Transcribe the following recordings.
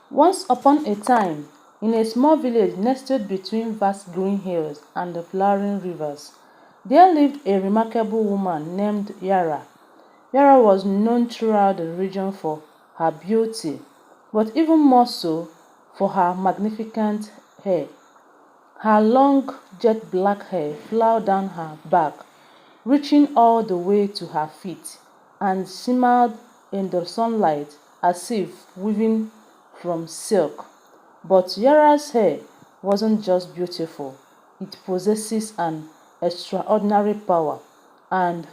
Once upon a time, in a small village nestled between vast green hills and the flowing rivers, there lived a remarkable woman named Yara. Yara was known throughout the region for her beauty, but even more so for her magnificent hair. Her long jet black hair flowed down her back, reaching all the way to her feet, and shimmered in the sunlight as if woven from silk. But Yara's hair wasn't just beautiful, it possesses an extraordinary power, and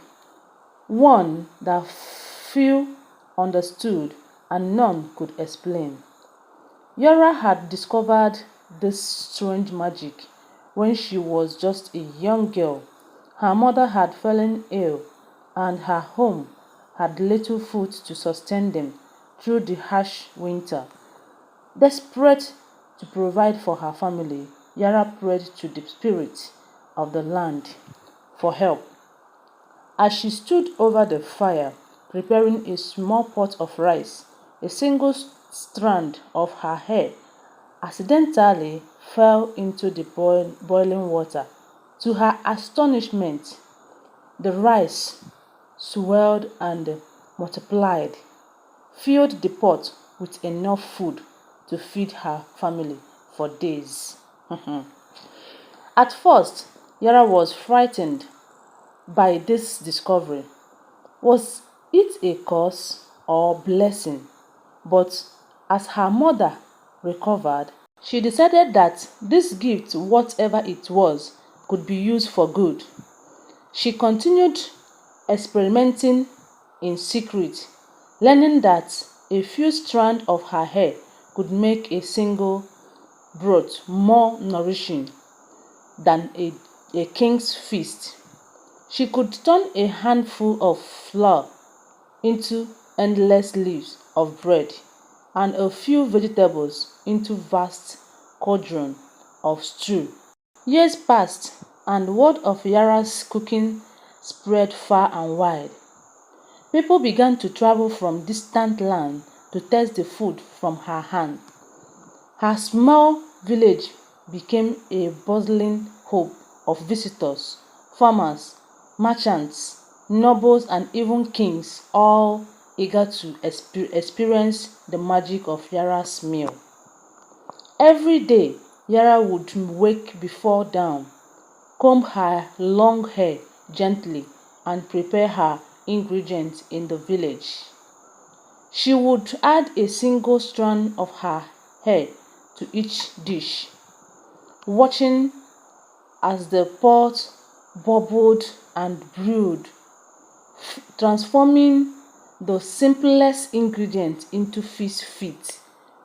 one that few understood and none could explain. Yara had discovered this strange magic when she was just a young girl. Her mother had fallen ill, and her home had little food to sustain them through the harsh winter. Desperate to provide for her family, Yara prayed to the spirit of the land for help. As she stood over the fire, preparing a small pot of rice, a single strand of her hair accidentally fell into the boiling water. To her astonishment, the rice swelled and multiplied, filled the pot with enough food to feed her family for days. At first, Yara was frightened by this discovery. Was it a curse or blessing? But as her mother recovered, she decided that this gift, whatever it was, could be used for good. She continued experimenting in secret, learning that a few strands of her hair could make a single broth more nourishing than a king's feast. She could turn a handful of flour into endless leaves of bread, and a few vegetables into vast cauldron of stew. Years passed, and word of Yara's cooking spread far and wide. People began to travel from distant lands to taste the food from her hand. Her small village became a bustling hub of visitors, farmers, merchants, nobles and even kings, all eager to experience the magic of Yara's meal. Every day, Yara would wake before dawn, comb her long hair gently, and prepare her ingredients in the village. She would add a single strand of her hair to each dish, watching as the pot bubbled and brewed, transforming the simplest ingredient into feast fit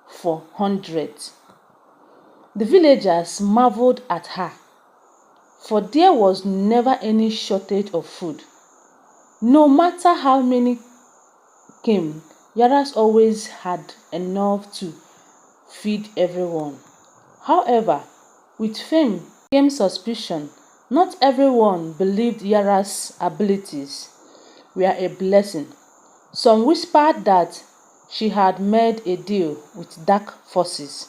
for hundreds. The villagers marveled at her, for there was never any shortage of food. No matter how many came, Yaras always had enough to feed everyone. However, with fame came suspicion. Not everyone believed Yara's abilities were a blessing. Some whispered that she had made a deal with dark forces,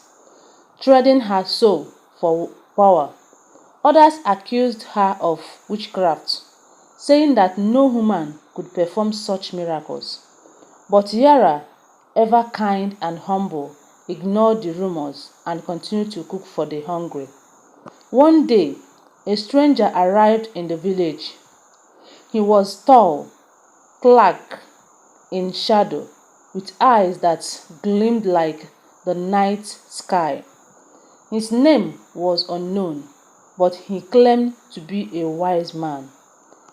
trading her soul for power. Others accused her of witchcraft, saying that no human could perform such miracles. But Yara, ever kind and humble, ignored the rumors and continued to cook for the hungry. One day, a stranger arrived in the village. He was tall, clad in shadow, with eyes that gleamed like the night sky. His name was unknown, but he claimed to be a wise man,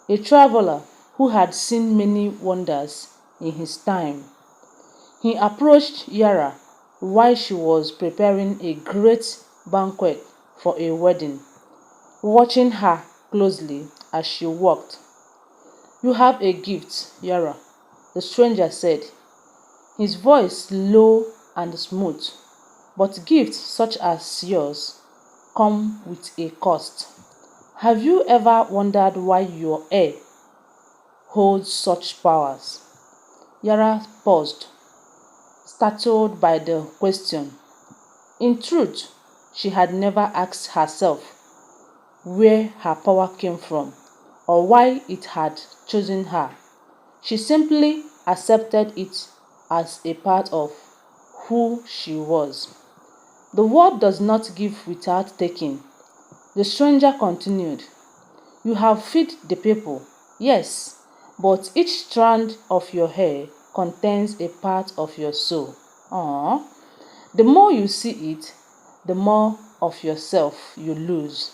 a traveler who had seen many wonders in his time. He approached Yara while she was preparing a great banquet for a wedding, watching her closely as she walked. "You have a gift, Yara," the stranger said, his voice low and smooth. "But gifts such as yours come with a cost. Have you ever wondered why your hair holds such powers?" Yara paused, startled by the question. In truth, she had never asked herself where her power came from or why it had chosen her. She simply accepted it as a part of who she was. The world does not give without taking. The stranger continued, "You have fed the people, yes, but each strand of your hair contains a part of your soul. Aww. The more you see it, the more of yourself you lose.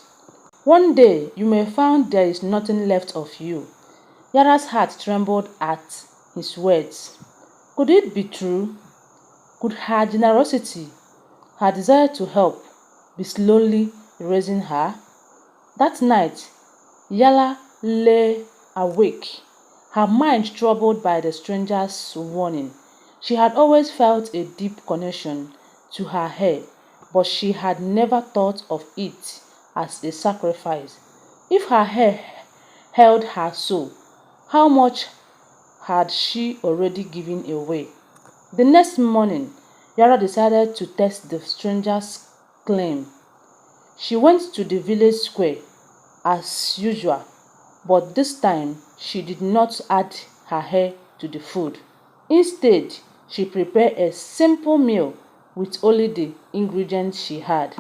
One day you may find there is nothing left of you." Yara's heart trembled at his words. Could it be true? Could her generosity, her desire to help, be slowly erasing her? That night, Yala lay awake, her mind troubled by the stranger's warning. She had always felt a deep connection to her hair, but she had never thought of it as a sacrifice. If her hair held her soul, how much had she already given away? The next morning, Yara decided to test the stranger's claim. She went to the village square as usual, but this time she did not add her hair to the food. Instead, she prepared a simple meal with only the ingredients she had.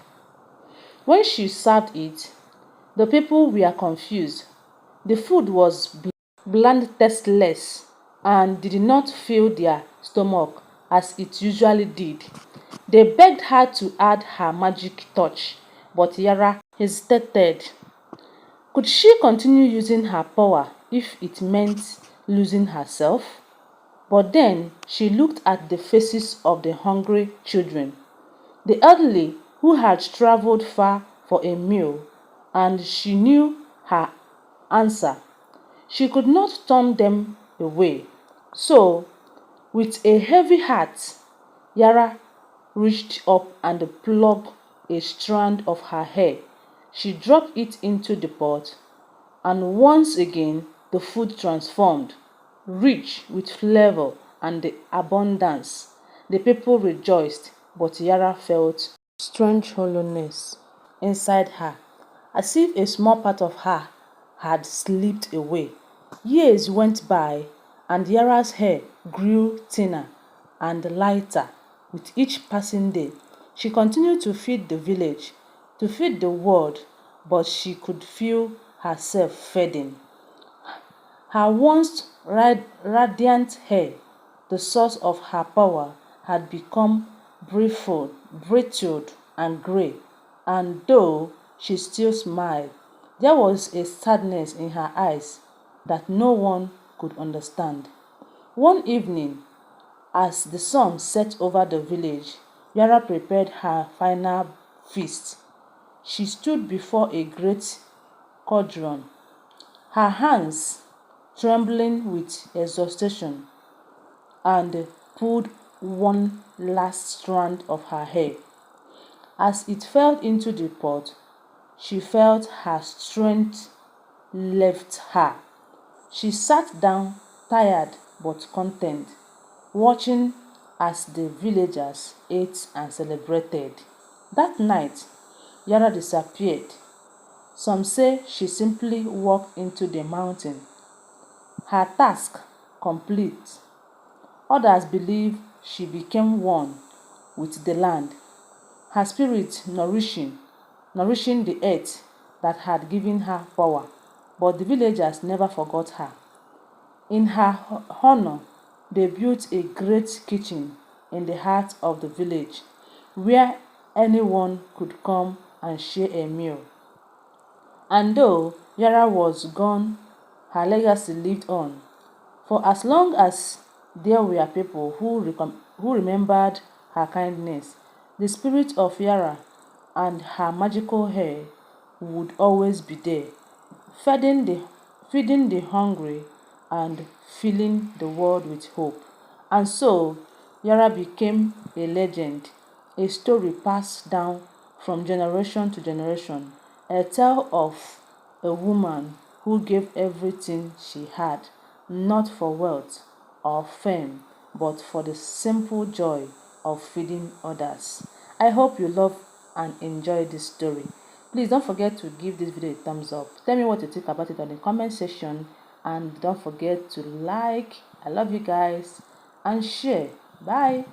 When she served it, the people were confused. The food was bland, tasteless, and did not fill their stomach as it usually did. They begged her to add her magic touch, but Yara hesitated. Could she continue using her power if it meant losing herself? But then she looked at the faces of the hungry children, the elderly who had traveled far for a meal, and she knew her answer. She could not turn them away. So, with a heavy heart, Yara reached up and plucked a strand of her hair. She dropped it into the pot, and once again the food transformed, rich with flavor and abundance. The people rejoiced, but Yara felt strange hollowness inside her, as if a small part of her had slipped away. Years went by, and Yara's hair grew thinner and lighter with each passing day. She continued to feed the village, to feed the world, but she could feel herself fading. Her once radiant hair, the source of her power, had become brittle and grey, and though she still smiled, there was a sadness in her eyes that no one could understand. One evening, as the sun set over the village, Yara prepared her final feast. She stood before a great cauldron, her hands trembling with exhaustion, and pulled one last strand of her hair. As it fell into the pot, she felt her strength left her. She sat down, tired but content, watching as the villagers ate and celebrated. That night, Yara disappeared. Some say she simply walked into the mountain, her task complete. Others believe she became one with the land, her spirit nourishing the earth that had given her power. But the villagers never forgot her. In her honor, they built a great kitchen in the heart of the village where anyone could come and share a meal. And though Yara was gone, her legacy lived on. For as long as there were people who remembered her kindness, the spirit of Yara and her magical hair would always be there, feeding the, feeding the hungry and filling the world with hope. And so, Yara became a legend, a story passed down from generation to generation, a tale of a woman who gave everything she had, not for wealth or fame, but for the simple joy of feeding others. I hope you love and enjoy this story. Please don't forget to give this video a thumbs up. Tell me what you think about it on the comment section, and don't forget to like. I love you guys, and share. Bye.